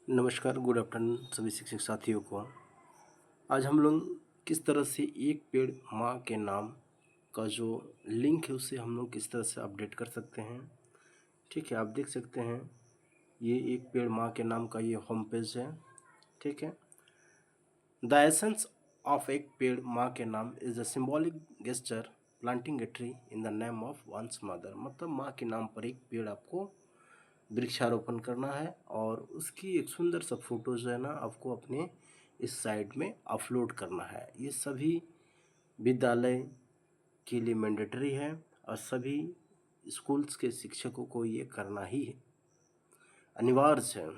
नमस्कार, good afternoon सभी शिक्षक साथियों को। आज हम लोग किस तरह से एक पेड़ माँ के नाम का जो लिंक है उसे हम लोग किस तरह से अपडेट कर सकते हैं। ठीक है, आप देख सकते हैं ये एक पेड़ माँ के नाम का ये होम पेज है। ठीक है, द एसेंस ऑफ एक पेड़ माँ के नाम is a symbolic gesture planting a tree in the name of one's mother. मतलब माँ के नाम पर एक पेड़ आपको वृक्षारोपण करना है और उसकी एक सुंदर सा फोटो जो है ना आपको अपने इस साइट में अपलोड करना है। ये सभी विद्यालय के लिए मैंडेटरी है और सभी स्कूल्स के शिक्षकों को ये करना ही अनिवार्य है।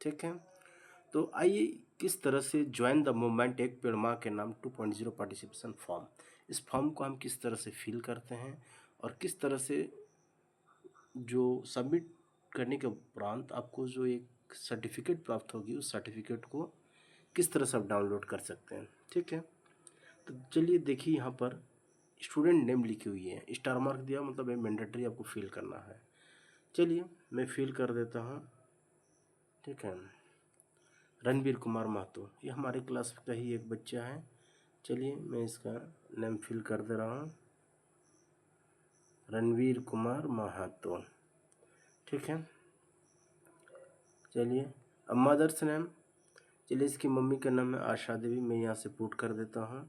ठीक है, तो आइए किस तरह से ज्वाइन द मूवमेंट एक पेड़ माँ के नाम 2.0 पार्टिसिपेशन फॉर्म, इस फॉर्म को हम किस तरह से फिल करते हैं और किस तरह से जो सबमिट करने के उपरांत आपको जो एक सर्टिफिकेट प्राप्त होगी उस सर्टिफिकेट को किस तरह से आप डाउनलोड कर सकते हैं। ठीक है, तो चलिए देखिए यहाँ पर स्टूडेंट नेम लिखी हुई है, स्टार मार्क दिया मतलब ये मैंडेटरी आपको फिल करना है। चलिए मैं फिल कर देता हूँ। ठीक है, रणवीर कुमार महतो, ये हमारे क्लास का ही एक बच्चा है। चलिए मैं इसका नेम फिल कर दे रहा हूँ, रणवीर कुमार महतो। ठीक है, चलिए अब मदर्स नेम, चलिए इसकी मम्मी का नाम है आशा देवी, मैं यहाँ से पुट कर देता हूँ।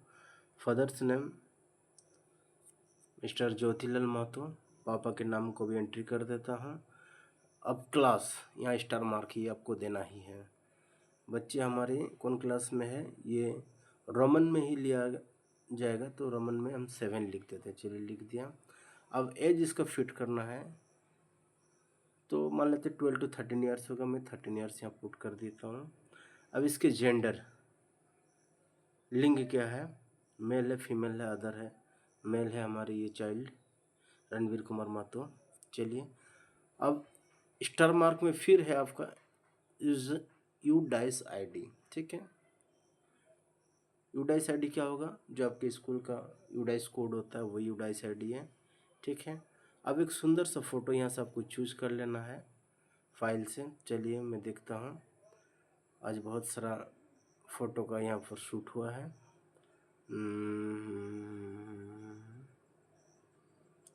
Father's name mister Jyotilal Mahato, पापा के नाम को भी एंट्री कर देता हूँ। अब क्लास, यहाँ स्टार मार्क ही आपको देना ही है। बच्चे हमारे कौन क्लास में है, ये रोमन में ही लिया जाएगा तो रोमन में हम 7 लिख देते हैं। चलिए लिख दिया। अब एज इसका फिट करना है तो मान लेते 12 to 13 ईयर्स होगा, मैं 13 ईयर्स यहाँ पुट कर देता हूँ। अब इसके जेंडर, लिंग क्या है, मेल है फीमेल है अदर है, मेल है हमारे ये चाइल्ड रणवीर कुमार महतो। चलिए अब स्टार मार्क में फिर है आपका इज यूडाइस आईडी। ठीक है, यूडाइस आईडी क्या होगा, जो आपके स्कूल का यूडाइस कोड होता है वो यूडाइस आईडी है। ठीक है, अब एक सुंदर सा फोटो यहाँ से आपको चूज कर लेना है फाइल से। चलिए मैं देखता हूँ, आज बहुत सारा फोटो का यहाँ पर शूट हुआ है।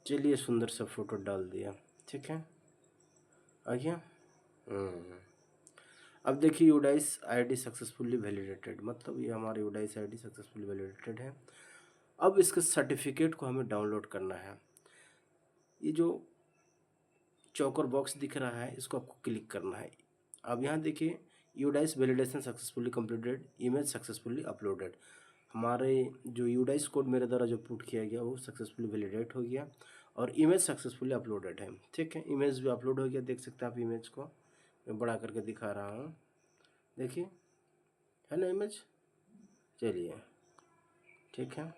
चलिए सुंदर सा फोटो डाल दिया। ठीक है, आ गया। अब देखिए यूडाइस आईडी सक्सेसफुली वैलिडेटेड, मतलब ये हमारा यूडाइस आईडी सक्सेसफुली वैलिडेटेड है। अब इसके सर्टिफिकेट को हमें डाउनलोड करना है। ये जो चौकर बॉक्स दिख रहा है इसको आपको क्लिक करना है। अब यहाँ देखिए UDISE validation successfully completed, image successfully uploaded. हमारे जो यूडाइस कोड मेरे द्वारा जो पुट किया गया वो सक्सेसफुली वैलिडेट हो गया और इमेज सक्सेसफुली अपलोडेड है। ठीक है, इमेज भी अपलोड हो गया, देख सकते हैं आप इमेज को, मैं बड़ा करके दिखा रहा हूँ, देखिए है ना इमेज। चलिए ठीक है,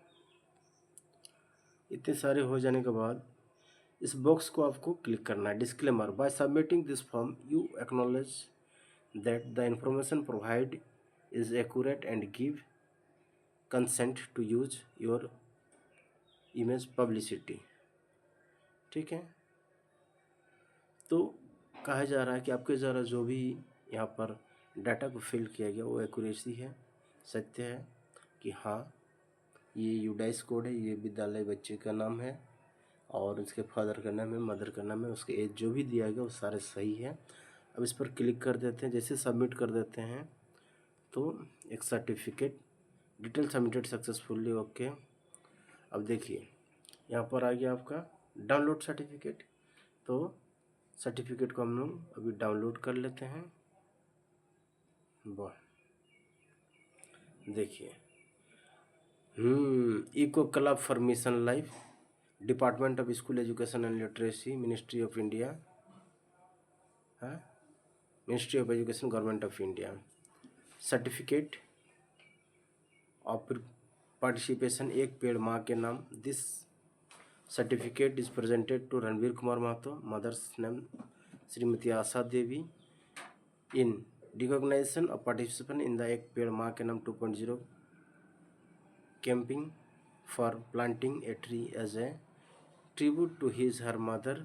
इतने सारे हो जाने के बाद इस बॉक्स को आपको क्लिक करना है। Disclaimer, by submitting this form you acknowledge that the information provide is accurate and give consent to use your image publicity. ठीक है, तो कहा जा रहा है कि आपके द्वारा जो भी यहाँ पर डाटा को फिल किया गया वो एक्यूरेसी है, सत्य है कि हाँ ये यूडाइस कोड है, ये विद्यालय बच्चे का नाम है और उसके फादर का नाम है, मदर का नाम है, उसके एज जो भी दिया गया वो सारे सही है। अब इस पर क्लिक कर देते हैं, जैसे सबमिट कर देते हैं तो एक certificate detail submitted successfully, okay. अब देखिए यहाँ पर आ गया आपका डाउनलोड सर्टिफिकेट, तो सर्टिफिकेट को हम लोग अभी डाउनलोड कर लेते हैं। वाह, देखिए eco club for mission life, department of school education and literacy, ministry of India, हाँ ministry of education government of India, certificate of participation Ek Ped माँ के Naam. This certificate is presented to Ranveer Kumar Mahato, mother's name Shrimati Asha Devi, in recognisation of participation in the Ek Ped माँ के नाम 2.0 camping for planting a tree as a tribute to his her mother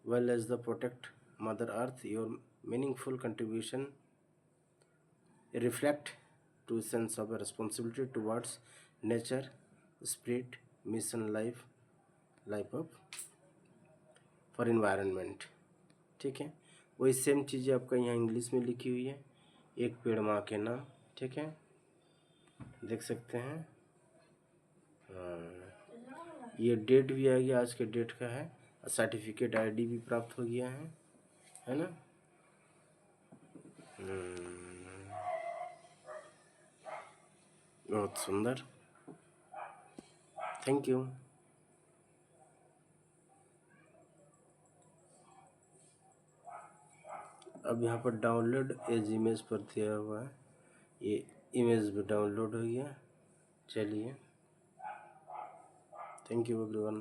well as the protect mother earth. Your meaningful contribution reflect to sense of a responsibility towards nature, spirit, mission, life of for environment. ठीक है, वही same चीज़ें आपका यहाँ English में लिखी हुई है, एक पेड़ माँ के नाम। ठीक है, देख सकते हैं। ये डेट भी आ गया, आज के डेट का है, सर्टिफिकेट आईडी भी प्राप्त हो गया है ना। बहुत सुंदर, थैंक यू। अब यहाँ पर डाउनलोड एज इमेज पर दिया हुआ है, ये इमेज भी डाउनलोड हो गया। चलिए, थैंक यू एवरीवन।